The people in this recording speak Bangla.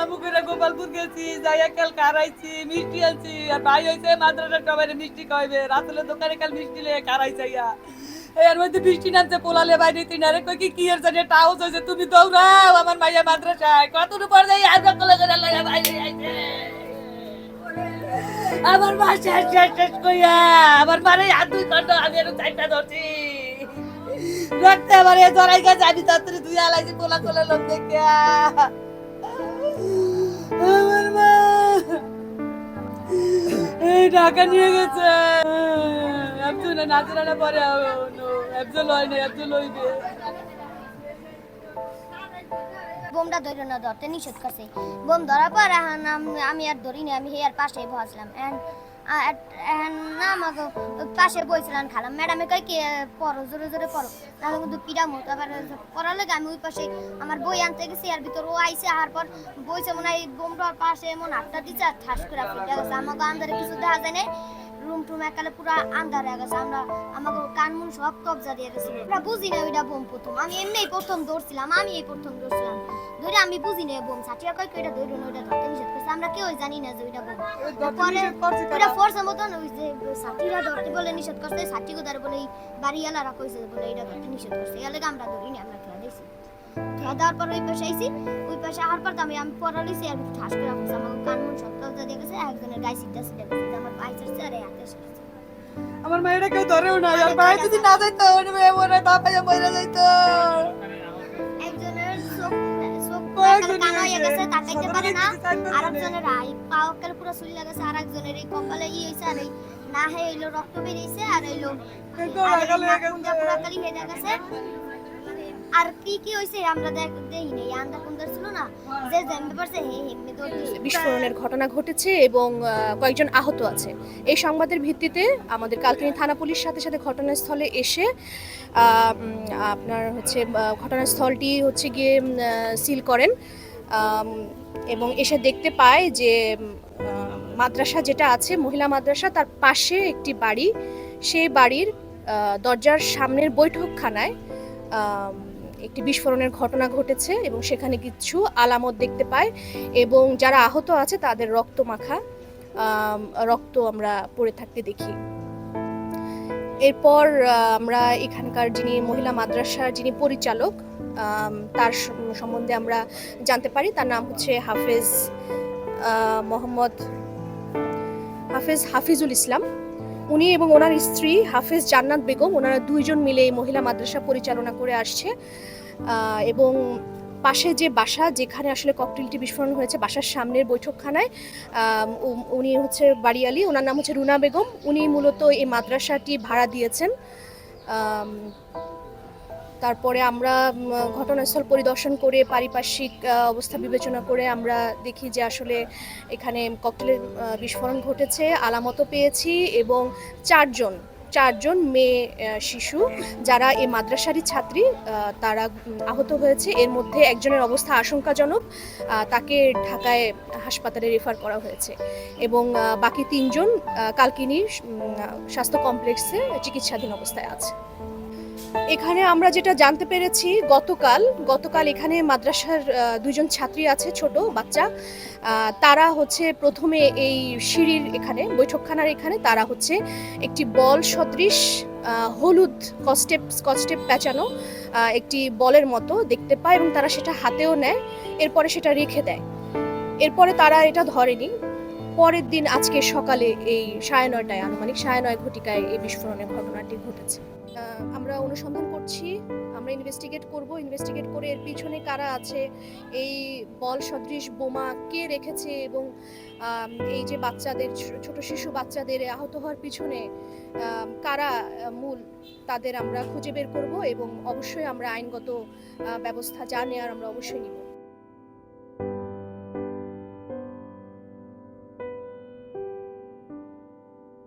আমু করে গোপালপুর গেছি, যাইয়া কাল কারাইছি, মিষ্টি আনছি। আর ভাই হইছে মাদ্রাসার সবাই মিষ্টি খাইবে, রাতুলের দোকানে কাল মিষ্টি লেগে কারাইছাইয়া। এর মধ্যে বৃষ্টি নামছে, পোলালে বাইরে তিনারে কই কি এর জানে টাউস হইছে, তুমি দৌড়াও আমার মাইয়া মাদ্রাসায়। কতটুকু পর যাই আর কলে করে লাগা বাইরে আইছে। আমার মা শেষ শেষ শেষ কইয়া আমার মারে হাত দুই খন্ড, আমি আর চারটা ধরছি। রক্তে আমার এ জড়াই গেছে, আমি তাড়াতাড়ি ধুই আলাইছি পোলা কোলে লোক দেখিয়া। আমার মা এই ঢাকা নিয়ে গেছে। একজনে নাচরা না পরে একজন লয় না, একজন লইবে। বোমটা ধরে না ধরতে নিষেধ করছে। বোম ধরার পর এখন আমি আর ধরিনি, আমি হেয়ার পাশে বসলাম। না আমাকে পাশে বইছিলাম, খালাম ম্যাডামে কই কি পড়ো, জোরে জোরে পড়ো, তাহলে কিন্তু পিড়ামো। তারপর পড়ার লেগে আমি ওই পাশে আমার বই আনতে গেছি, আর ভিতর ও আইসে। আর পর বইছে মনে হয় বোমটার পাশে এমন হাতটা দিচ্ছে, আর ঠাস করে ফিটে গেছে। আমাকে আন্দারে কিছু দেখা যায় না, রুম টুম একালে পুরো আন্ধার হয়ে গেছে। আমরা আমাকে কান মুন সব কবজা দিয়ে গেছে। আমরা বুঝি না ওইটা বোম প্রথম, আমি এমনিই প্রথম দৌড়ছিলাম, ধরে আমি বুঝি না বোম। সাটিয়া কই কইটা ধরে না, ওইটা ধরতে নিষেধ করছে। আমরা কেউ জানি না যে ওইটা বোম। পরে ওইটা ফোর্স মতন ওই যে সাটিরা ধরতে বলে নিষেধ করছে, সাটি গোদার বলে বাড়িওয়ালারা কইছে বলে এটা ধরতে নিষেধ করছে। এর লাগে আমরা ধরিনি, আমরা খেয়া দিয়েছি। খেয়া দেওয়ার পর ওই পাশে আইছি, ওই পাশে আসার পর আমি পড়ালিছি, আর ঠাস করে রাখছি। আমার কান মুন সব কবজা দিয়ে গেছে, একজনের গায়ে সিটটা সিটে গেছে, আমার পায়ে চড়ছে আর হাতে চড়ছে। আমার মায়েরা কেউ ধরেও না, আর ভাই যদি না যাইতো ওর মেয়ে মনে বাপাইয়া মরে যাইতো। একজনের চোখ কানা হয়ে গেছে, তাকাইতে পারে না। আরেকজনের পাও কাল পুরো চুল গেছে, আরেকজনের এই কপালে ই হইছে, আর এই না হইলো রক্ত বেরিয়েছে, আর হইলো পুরো কালি হয়ে গেছে। আর কি কি হইছে আমরা দেই নাই, আন্দা কুন্দর ছিল না, যে জানতে পারছে হে এমনি তো বিস্ফোরণের ঘটনা ঘটেছে এবং কয়েকজন আহত আছে। এই সংবাদের ভিত্তিতে আমাদের কালকিনি থানা পুলিশ সাথে সাথে ঘটনাস্থলে এসে আপনার হচ্ছে ঘটনাস্থলটি হচ্ছে গিয়ে সিল করেন এবং এসে দেখতে পায় যে মাদ্রাসা যেটা আছে মহিলা মাদ্রাসা, তার পাশে একটি বাড়ি, সেই বাড়ির দরজার সামনের বৈঠকখানায় একটি বিস্ফোরণের ঘটনা ঘটেছে এবং সেখানে কিছু আলামত দেখতে পায় এবং যারা আহত আছে তাদের রক্ত মাখা রক্ত আমরা পড়ে থাকতে দেখি। এরপর আমরা এখানকার যিনি মহিলা মাদ্রাসার যিনি পরিচালক তার সম্বন্ধে আমরা জানতে পারি। তার নাম হচ্ছে হাফিজুল ইসলাম। উনি এবং ওনার স্ত্রী হাফেজ জান্নাত বেগম, ওনারা দুইজন মিলে এই মহিলা মাদ্রাসা পরিচালনা করে আসছে এবং পাশে যে বাসা যেখানে আসলে ককটেলটি বিস্ফোরণ হয়েছে, বাসার সামনের বৈঠকখানায় উনি হচ্ছে বাড়িয়ালি, ওনার নাম হচ্ছে রুনা বেগম। উনি মূলত এই মাদ্রাসাটি ভাড়া দিয়েছেন। তারপরে আমরা ঘটনাস্থল পরিদর্শন করে পারিপার্শ্বিক অবস্থা বিবেচনা করে আমরা দেখি যে আসলে এখানে ককটেলের বিস্ফোরণ ঘটেছে, আলামতও পেয়েছি এবং চারজন মেয়ে শিশু যারা এই মাদ্রাসারই ছাত্রী তারা আহত হয়েছে। এর মধ্যে একজনের অবস্থা আশঙ্কাজনক, তাকে ঢাকায় হাসপাতালে রেফার করা হয়েছে এবং বাকি 3 জন কালকিনি স্বাস্থ্য কমপ্লেক্সে চিকিৎসাধীন অবস্থায় আছে। এখানে আমরা যেটা জানতে পেরেছি, গতকাল এখানে মাদ্রাসার 2 জন ছাত্রী আছে, ছোট বাচ্চা। তারা হচ্ছে প্রথমে এই সিঁড়ির এখানে বৈঠকখানার এখানে তারা হচ্ছে একটি বল সদৃশ হলুদ স্কচটেপ প্যাঁচানো একটি বলের মতো দেখতে পায় এবং তারা সেটা হাতেও নেয়, এরপরে সেটা রেখে দেয়। এরপরে তারা এটা ধরেনি। পরের দিন আজকে সকালে এই 9:30 আনুমানিক 9:30 ঘটিকায় এই বিস্ফোরণের ঘটনাটি ঘটেছে। আমরা অনুসন্ধান করছি, আমরা ইনভেস্টিগেট করে এর পিছনে কারা আছে, এই বল সদৃশ বোমা কে রেখেছে এবং এই যে বাচ্চাদের, ছোট শিশু বাচ্চাদের আহত হওয়ার পিছনে কারা মূল, তাদের আমরা খুঁজে বের করব এবং অবশ্যই আমরা আইনগত ব্যবস্থা যা নেওয়ার আমরা অবশ্যই নিব।